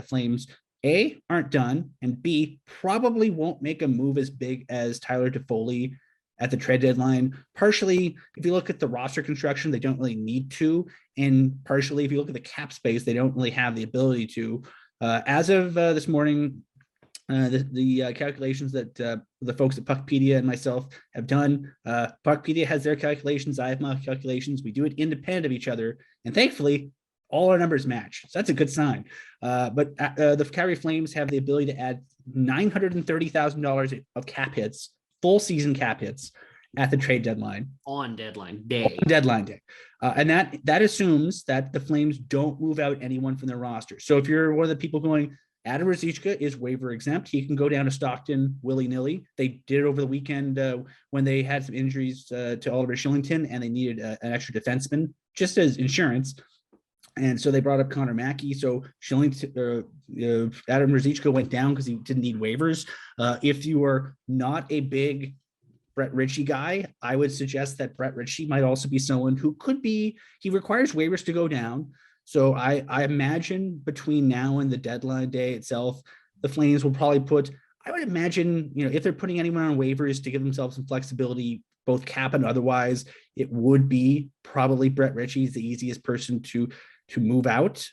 that Flames A, aren't done, and B, probably won't make a move as big as Tyler Toffoli at the trade deadline. Partially, if you look at the roster construction, they don't really need to. And partially, if you look at the cap space, they don't really have the ability to. As of this morning, the calculations that the folks at Puckpedia and myself have done, Puckpedia has their calculations, I have my calculations. We do it independent of each other. And thankfully, all our numbers match. So that's a good sign. But the Calgary Flames have the ability to add $930,000 of cap hits, full season cap hits at the trade deadline. On deadline day. And that assumes that the Flames don't move out anyone from their roster. So if you're one of the people going, Adam Ruzicka is waiver exempt, he can go down to Stockton willy-nilly. They did it over the weekend when they had some injuries to Oliver Shillington and they needed an extra defenseman just as insurance. And so they brought up Connor Mackey. So Shillington, Adam Ruzicka went down because he didn't need waivers. If you are not a big Brett Ritchie guy, I would suggest that Brett Ritchie might also be someone who could be, he requires waivers to go down. So I imagine between now and the deadline day itself, the Flames will probably put, I would imagine, if they're putting anyone on waivers to give themselves some flexibility, both cap and otherwise, it would be probably Brett Ritchie is the easiest person to move out.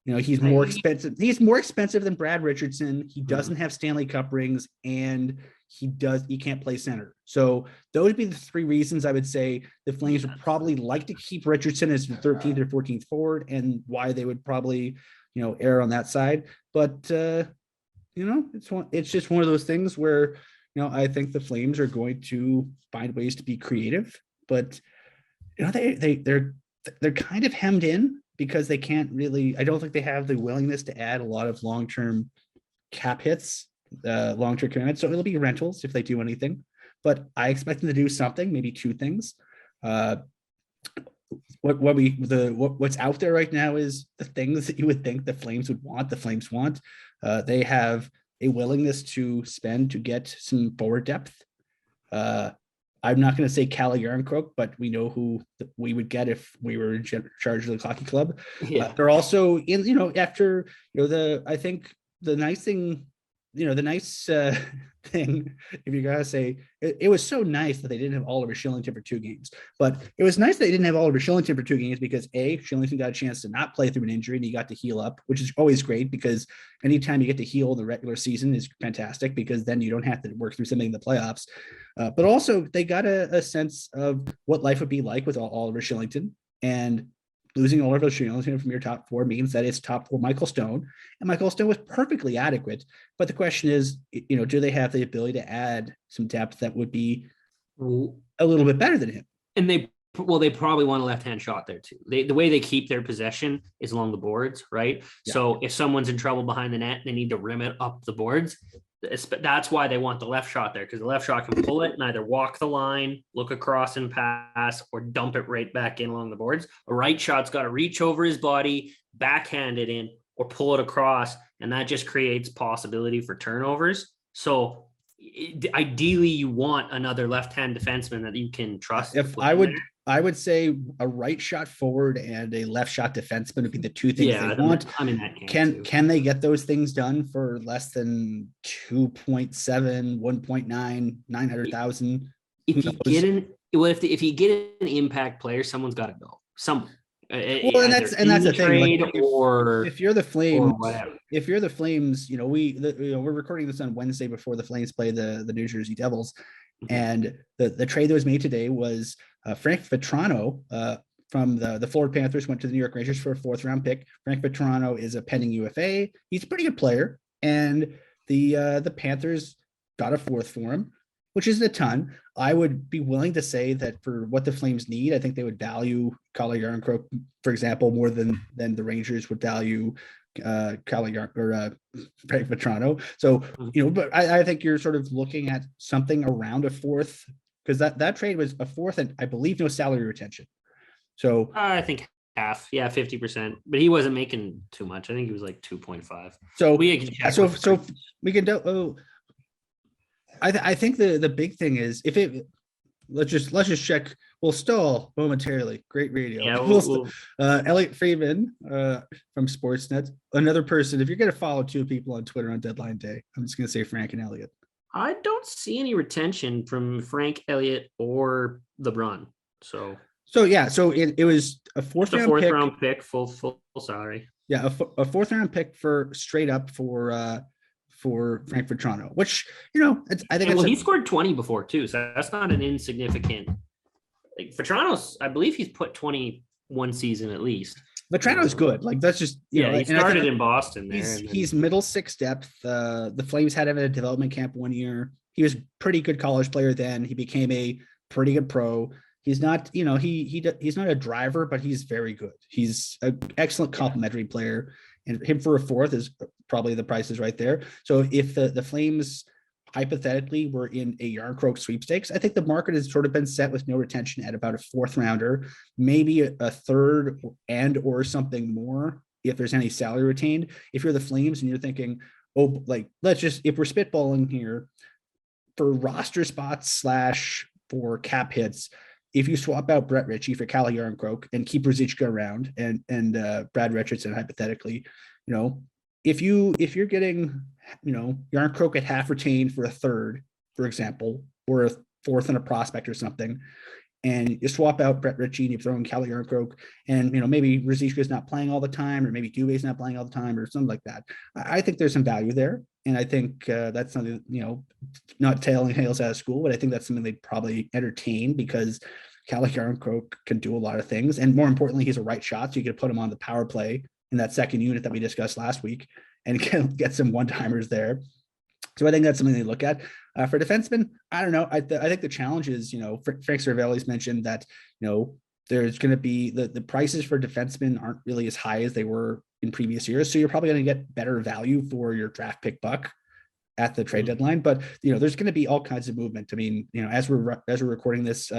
He's more expensive. He's more expensive than Brad Richardson. He doesn't have Stanley Cup rings, and he can't play center. So those would be the three reasons I would say the Flames would probably like to keep Richardson as the 13th or 14th forward, and why they would probably, err on that side. But it's just one of those things where, I think the Flames are going to find ways to be creative, but they're kind of hemmed in because they can't really, I don't think they have the willingness to add a lot of long-term cap hits, long-term commitments. So it'll be rentals if they do anything, but I expect them to do something, maybe two things. What's out there right now is the things that you would think the Flames would want. The Flames want. They have a willingness to spend to get some forward depth. I'm not going to say Calle Yarncroke, but we know who we would get if we were in charge of the hockey club. Yeah. They're also in, after, I think the nice thing, thing, if you gotta say, it was so nice that they didn't have Oliver Shillington for 2 games, but it was nice that they didn't have Oliver Shillington for 2 games because Shillington got a chance to not play through an injury and he got to heal up, which is always great because anytime you get to heal in the regular season is fantastic because then you don't have to work through something in the playoffs. But also they got a sense of what life would be like with Oliver Shillington, and losing Oliver Shillington from your top 4 means that it's top 4 Michael Stone, and Michael Stone was perfectly adequate. But the question is, do they have the ability to add some depth that would be a little bit better than him? And they probably want a left-hand shot there too. The way they keep their possession is along the boards, right? Yeah. So if someone's in trouble behind the net, they need to rim it up the boards. That's why they want the left shot there, because the left shot can pull it and either walk the line, look across and pass, or dump it right back in along the boards. A right shot's got to reach over his body, backhand it in, or pull it across, and that just creates possibility for turnovers. So ideally, you want another left-hand defenseman that you can trust. I would say a right shot forward and a left shot defenseman would be the two things they want. I mean, that can they get those things done for less than 2.7, 1.9, 900,000? If you get an impact player, someone's got to go. And that's the thing. Like, if you're the Flames, we're recording this on Wednesday before the Flames play the New Jersey Devils. And the trade that was made today was Frank Vetrano from the Florida Panthers went to the New York Rangers for a 4th round pick. Frank Vetrano is a pending UFA. He's a pretty good player, and the Panthers got a 4th for him, which isn't a ton. I would be willing to say that for what the Flames need, I think they would value Calle Yarncroke, for example, more than the Rangers would value Frank Vetrano. So, but I think you're sort of looking at something around a 4th, because that trade was a 4th and I believe no salary retention. So I think half, 50%, but he wasn't making too much. I think he was like 2.5. So we can do. I think the big thing is let's just check we'll stall momentarily. Great radio. Yeah, Elliot Friedman from Sportsnet, another person. If you're going to follow two people on Twitter on deadline day, I'm just going to say Frank and Elliot. I don't see any retention from Frank, Elliott, or LeBron. So yeah, so it was a fourth round pick, full salary. Yeah, a fourth round pick for straight up for Frank Vetrano, which I think he scored 20 before too, so that's not an insignificant. Like Vetrano's, I believe he's put 20 one season at least. Vetrano's good. Like that's just he started in Boston. He's middle six depth. The Flames had him at a development camp 1 year. He was a pretty good college player then. He became a pretty good pro. He's not, he's not a driver, but he's very good. He's an excellent complementary player, and him for a fourth is probably the price is right there. So if the Flames hypothetically were in a Yarncroke sweepstakes, I think the market has sort of been set with no retention at about a fourth rounder, maybe a third and or something more if there's any salary retained. If you're the Flames and you're thinking, oh, like if we're spitballing here for roster spots / for cap hits, if you swap out Brett Ritchie for Calle Yarncroke and keep Ruzicka around and Brad Richardson hypothetically, if you're getting, Yarncroke at half retained for a third, for example, or a fourth and a prospect or something, and you swap out Brett Ritchie and you throw in Calle Yarncroke, and maybe Ruzicka is not playing all the time, or maybe Dubé's not playing all the time, or something like that. I think there's some value there, and I think that's something, not tailing Hales out of school, but I think that's something they'd probably entertain because Calle Yarncroke can do a lot of things, and more importantly, he's a right shot, so you could put him on the power play in that second unit that we discussed last week and get some one-timers there. So I think that's something they look at. For defensemen, I don't know. I think the challenge is, Frank Cervelli's mentioned that, there's going to be the prices for defensemen aren't really as high as they were in previous years. So you're probably going to get better value for your draft pick buck at the trade deadline. But, there's going to be all kinds of movement. I mean, as we're recording this,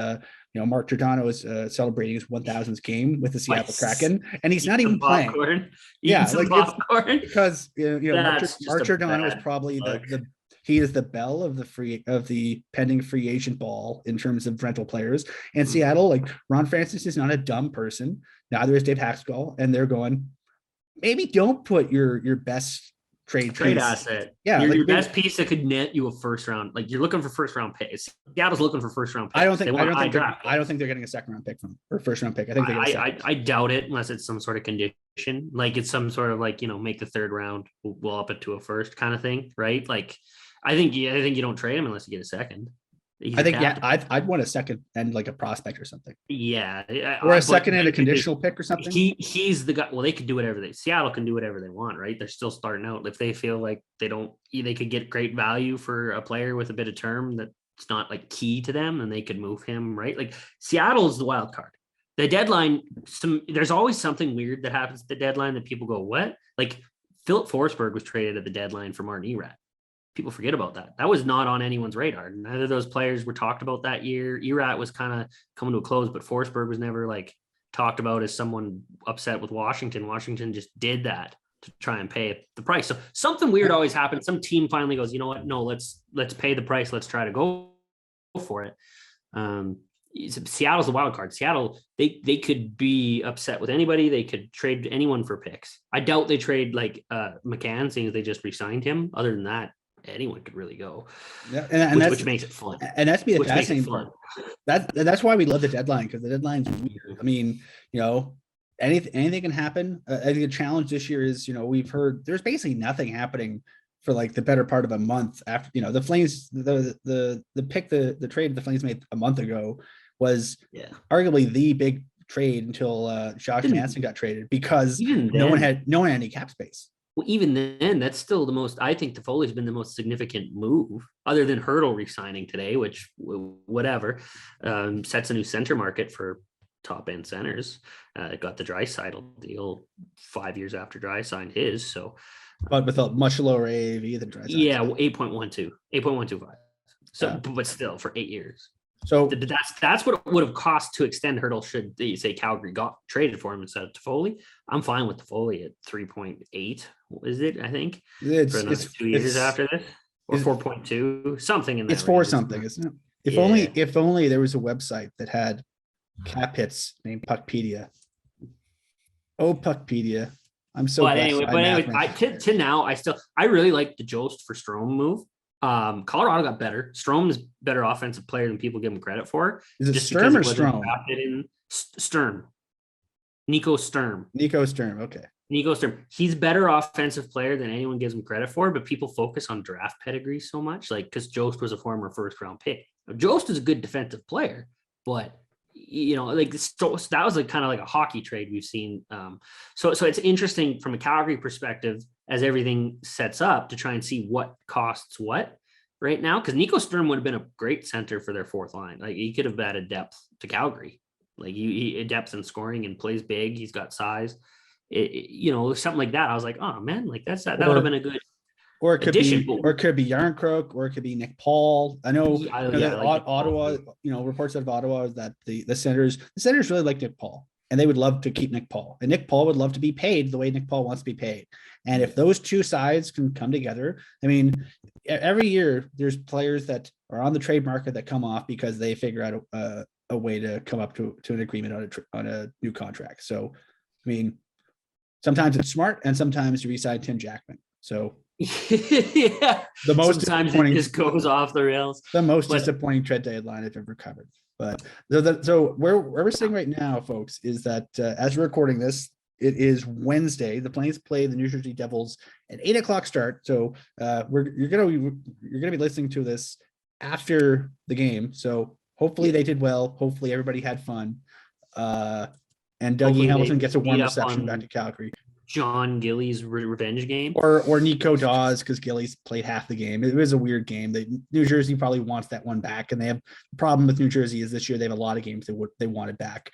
Mark Giordano is celebrating his 1000th game with the Seattle Kraken, and he's not even playing. Popcorn. Because Mark Giordano is probably he is the belle of the pending free agent ball in terms of rental players. And Seattle, like Ron Francis is not a dumb person. Neither is Dave Haxtell, and they're going, maybe don't put your best trade asset. Yeah, your best piece that could net you a first round. Like you're looking for first round picks. Seattle's looking for first round picks. I don't think they're getting a second round pick or first round pick. I think I doubt it unless it's some sort of condition. Like it's some sort of make the third round, we'll up it to a first kind of thing, right? Like I think you don't trade him unless you get a second. I'd want a second and like a prospect or something. Yeah, or a second and a conditional pick or something. He's the guy. Well, they could do whatever Seattle can do whatever they want, right? They're still starting out. If they feel like they could get great value for a player with a bit of term that's not like key to them, and they could move him, right? Like Seattle's the wild card. The deadline. There's always something weird that happens at the deadline that people go, "What?" Like Philip Forsberg was traded at the deadline for Martin Erat. People forget about that. That was not on anyone's radar. Neither of those players were talked about that year. Erat was kind of coming to a close, but Forsberg was never talked about as someone upset with Washington. Washington just did that to try and pay the price. So something weird always happens. Some team finally goes, you know what? No, let's pay the price. Let's try to go for it. Seattle's the wild card. Seattle, they could be upset with anybody. They could trade anyone for picks. I doubt they trade McCann, seeing as they just re-signed him. Other than that, anyone could really go. Yeah, and which makes it fun. And that's the fascinating part. That's why we love the deadline, because the deadline's weird. I mean, anything can happen. I think the challenge this year is, we've heard there's basically nothing happening for the better part of a month after, the Flames, the trade the Flames made a month ago was arguably the big trade until Josh Manson got traded, because no one had any cap space. Well, even then, that's still I think Toffoli's been the most significant move, other than Hurdle re-signing today, which, whatever, sets a new center market for top-end centers. Got the Draisaitl deal 5 years after Dry signed his, so. But with a much lower AAV than Draisaitl. Yeah, 8.125. So, but still, for 8 years. So that's what it would have cost to extend Hurdle should they say Calgary got traded for him instead of Toffoli. I'm fine with Toffoli at 3.8. Is it? I think for another 2 years after this, or 4.2, something in that. It's for something, isn't it? If only there was a website that had cap hits named Puckpedia. Oh, Puckpedia. I'm so But blessed. anyway, to now, I really like the Jost for Strome move. Colorado got better. Strome is better offensive player than people give him credit for. Is it just Sturm because or he wasn't Strome? drafted in Sturm. Nico Sturm. Nico Sturm. Okay. Nico Sturm. He's better offensive player than anyone gives him credit for, but people focus on draft pedigree so much, like because Jost was a former first round pick. Now, Jost is a good defensive player, but like that was like kind of like a hockey trade we've seen. So it's interesting from a Calgary perspective as everything sets up to try and see what costs what right now, because Nico Sturm would have been a great center for their fourth line. Like he could have added depth to Calgary. Like he depth in scoring and plays big. He's got size. Something like that. I was like, oh man, like that would have been a good. Or it could addition, be, or it could be Yarncroke, or it could be Nick Paul. I know, Ottawa. Reports out of Ottawa is that the Senators really like Nick Paul, and they would love to keep Nick Paul, and Nick Paul would love to be paid the way Nick Paul wants to be paid. And if those two sides can come together, I mean, every year there's players that are on the trade market that come off because they figure out a way to come up to an agreement on a new contract. So, I mean, sometimes it's smart, and sometimes you re-sign Tim Jackman. So. Yeah, the most sometimes it just goes off the rails. The most disappointing trade deadline I've ever covered. But so where we're sitting right now, folks, is that as we're recording this, it is Wednesday. The Flames play the New Jersey Devils at 8:00 start. So you're gonna be listening to this after the game. So hopefully they did well. Hopefully everybody had fun. And Dougie Hamilton gets a warm reception back to Calgary. John Gillies' revenge game, or Nico Dawes, because Gillies played half the game. It was a weird game. New Jersey probably wants that one back, and they have the problem with New Jersey is this year they have a lot of games they wanted back.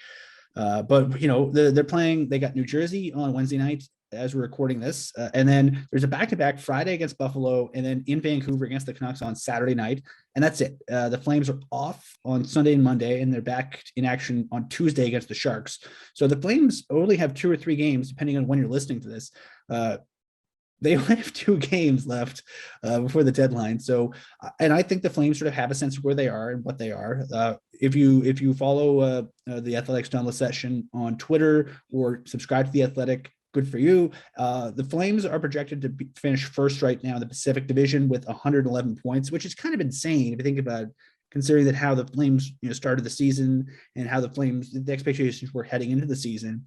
But they're playing. They got New Jersey on Wednesday night as we're recording this, and then there's a back-to-back Friday against Buffalo, and then in Vancouver against the Canucks on Saturday night, and that's it. The Flames are off on Sunday and Monday, and they're back in action on Tuesday against the Sharks. So the Flames only have 2 or 3 games, depending on when you're listening to this. They only have 2 games left before the deadline. So, and I think the Flames sort of have a sense of where they are and what they are. If you follow the Athletics Download Session on Twitter or subscribe to the Athletic, good for you. The Flames are projected to finish first right now in the Pacific Division with 111 points, which is kind of insane if you think about it, considering that how the Flames started the season and how the expectations were heading into the season.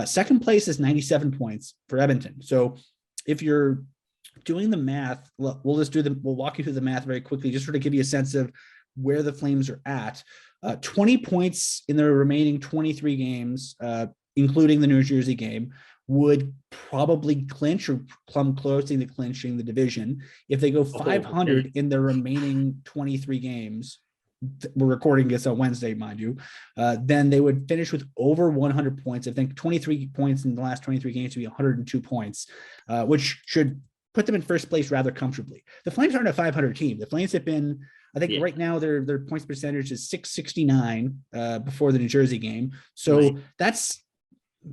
Second place is 97 points for Edmonton. So if you're doing the math, we'll walk you through the math very quickly, just sort of give you a sense of where the Flames are at. 20 points in the remaining 23 games, including the New Jersey game, would probably clinch or come close to clinching the division. If they go 500 in the remaining 23 games, we're recording this on Wednesday, mind you, then they would finish with over 100 points. I think 23 points in the last 23 games to be 102 points, which should put them in first place rather comfortably. The Flames aren't a 500 team. The Flames have been, I think right now their points percentage is 669 before the New Jersey game. So that's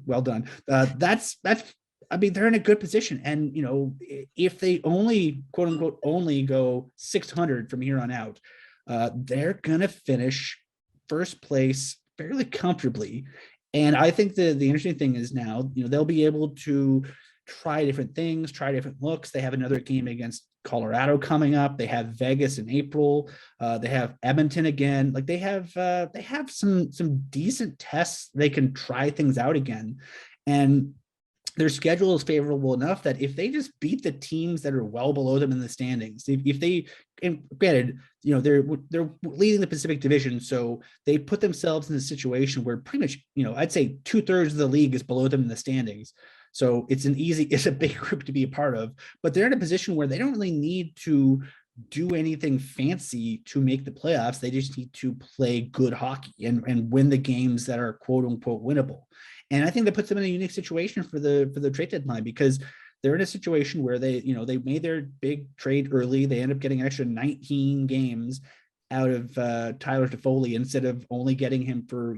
well done. I mean, they're in a good position. And, if they only, quote unquote, only go 600 from here on out, they're going to finish first place fairly comfortably. And I think the interesting thing is now, they'll be able to try different things, try different looks. They have another game against Colorado coming up. They have Vegas in April. They have Edmonton again. Like they have some decent tests. They can try things out again. And their schedule is favorable enough that if they just beat the teams that are well below them in the standings, if they, and granted, they're leading the Pacific Division, so they put themselves in a situation where pretty much, I'd say 2/3 of the league is below them in the standings. So it's a big group to be a part of, but they're in a position where they don't really need to do anything fancy to make the playoffs. They just need to play good hockey and win the games that are quote unquote winnable. And I think that puts them in a unique situation for the trade deadline, because they're in a situation where they made their big trade early. They end up getting an extra 19 games out of Tyler Toffoli instead of only getting him for,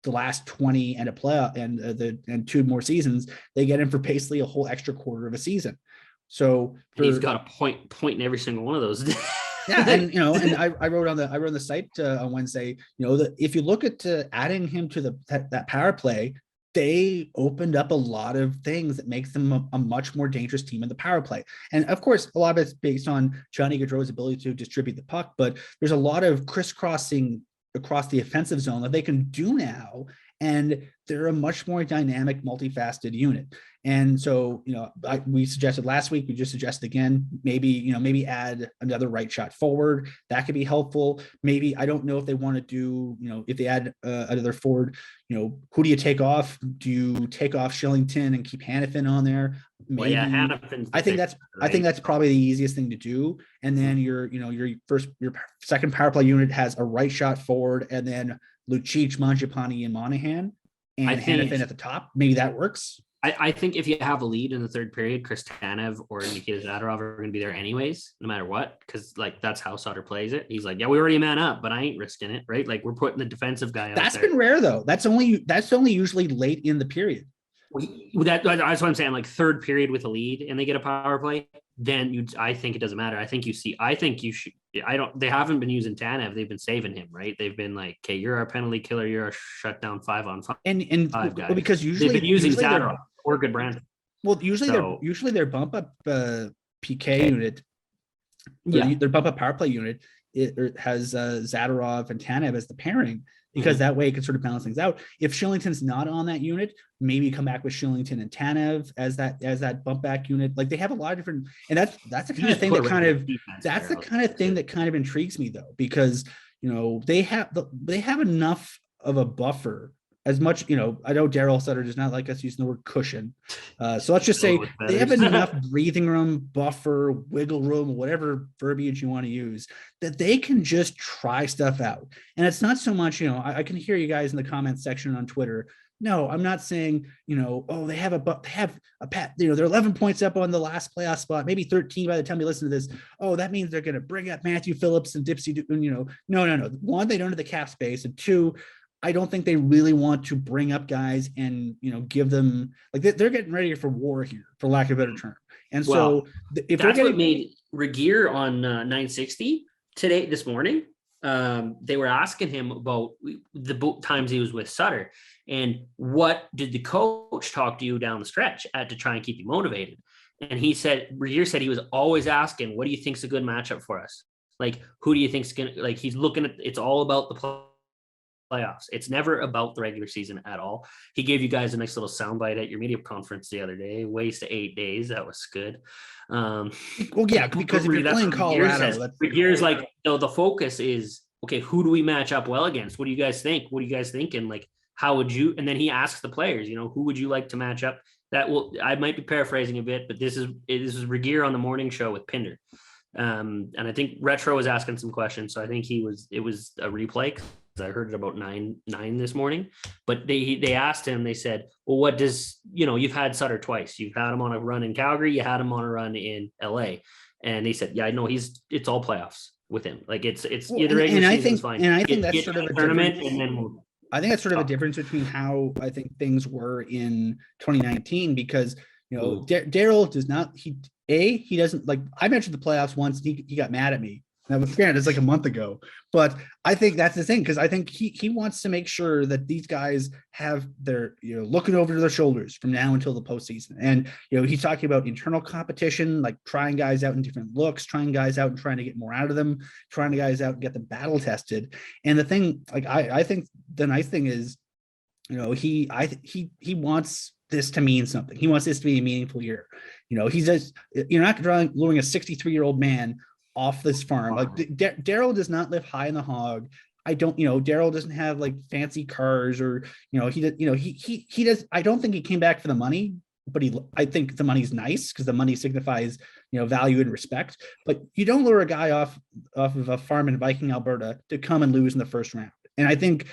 the last 20 and a playoff and 2 more seasons. They get him for basically a whole extra quarter of a season, So he's got a point in every single one of those. Yeah, and and I wrote on the site on Wednesday, that if you look at adding him to that power play, they opened up a lot of things that makes them a much more dangerous team in the power play. And of course, a lot of it's based on Johnny Gaudreau's ability to distribute the puck, but there's a lot of crisscrossing across the offensive zone that they can do now. And they're a much more dynamic, multifaceted unit. And so, we suggested last week, we just suggested again, maybe add another right shot forward. That could be helpful. Maybe, I don't know if they want to do, if they add another forward, who do you take off? Do you take off Shillington and keep Hannafin on there? Maybe. Well, yeah, I think that's probably the easiest thing to do. And then your second power play unit has a right shot forward, and then Lucic, Mangiapane, and Monahan, and Hannafin at the top. Maybe that works. I think if you have a lead in the third period, Chris Tanev or Nikita Zadorov are going to be there anyways, no matter what, because that's how Sutter plays it. He's like, yeah, we already man up, but I ain't risking it, right? Like, we're putting the defensive guy out there. That's been rare though. That's only usually late in the period. That's what I'm saying. Like, third period with a lead and they get a power play, then I think it doesn't matter. They haven't been using Tanev. They've been saving him, right? They've been like, okay, you're our penalty killer. You're a shutdown 5-on-5. And five guy. Because usually they've been using Zadorov or good brand. Well, usually their bump up PK unit, their bump up power play unit, it has Zadorov and Tanev as the pairing, because that way it can sort of balance things out. If Shillington's not on that unit, maybe come back with Shillington and Tanev as that bump back unit. Like, they have a lot of different, and that's the kind of thing that kind of intrigues me though, because they have enough of a buffer. As much, I know Daryl Sutter does not like us using the word cushion. So let's just say they have enough breathing room, buffer, wiggle room, whatever verbiage you want to use, that they can just try stuff out. And it's not so much, I can hear you guys in the comments section on Twitter. No, I'm not saying, they have they're 11 points up on the last playoff spot, maybe 13 by the time you listen to this. Oh, that means they're going to bring up Matthew Phillips and Dipsy. No. One, they don't have the cap space, and two, I don't think they really want to bring up guys and, give them, like, they're getting ready for war here, for lack of a better term. And so if that's what made Regier on 960 this morning. They were asking him about the times he was with Sutter and what did the coach talk to you down the stretch to try and keep you motivated. And Regier said he was always asking, what do you think's a good matchup for us? Like, who do you think's going to, like, he's looking at, it's all about the playoffs. It's never about the regular season at all. He gave you guys a nice little soundbite at your media conference the other day. Waste 8 days. That was good. Well, yeah, because if you're playing Colorado, Regeer's like, the focus is, okay, who do we match up well against? What do you guys think? What are you guys thinking? Like, how would you? And then he asks the players, who would you like to match up? I might be paraphrasing a bit, but this is Regier on the morning show with Pinder. And I think Retro was asking some questions. So I think it was a replay. I heard it about 9 this morning, but they asked him, they said, well, what does, you've had Sutter twice. You've had him on a run in Calgary. You had him on a run in LA. And they said, yeah, I know it's all playoffs with him. Like it's either regular season's fine. And I think that's sort of a tournament. And then I think that's sort of a difference between how I think things were in 2019, because, Daryl does not, he doesn't, like, I mentioned the playoffs once, and he got mad at me. Now, granted, it's like a month ago, but I think that's the thing, because I think he wants to make sure that these guys have their, looking over their shoulders from now until the postseason. And, he's talking about internal competition, like trying guys out in different looks, trying guys out and trying to get more out of them, trying guys out and get them battle tested. And the thing, like, I think the nice thing is, he wants this to mean something. He wants this to be a meaningful year. He says, you're not luring a 63-year-old man off this farm. Like, Daryl does not live high in the hog. I don't, Daryl doesn't have like fancy cars, or, he does. I don't think he came back for the money, but I think the money's nice because the money signifies, value and respect. But you don't lure a guy off of a farm in Viking, Alberta to come and lose in the first round. And I don't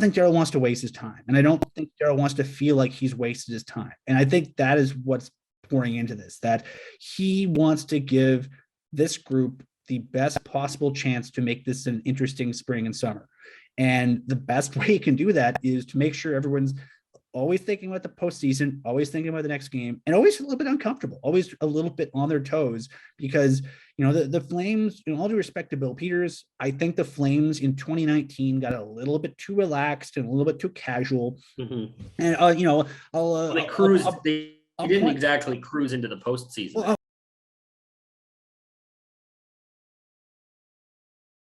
think Daryl wants to waste his time. And I don't think Daryl wants to feel like he's wasted his time. And I think that is what's pouring into this, that he wants to give this group the best possible chance to make this an interesting spring and summer. And the best way he can do that is to make sure everyone's always thinking about the postseason, always thinking about the next game, and always a little bit uncomfortable, always a little bit on their toes because, the Flames, in all due respect to Bill Peters, I think the Flames in 2019 got a little bit too relaxed and a little bit too casual. Mm-hmm. And, They cruised. They didn't exactly cruise into the postseason. Well,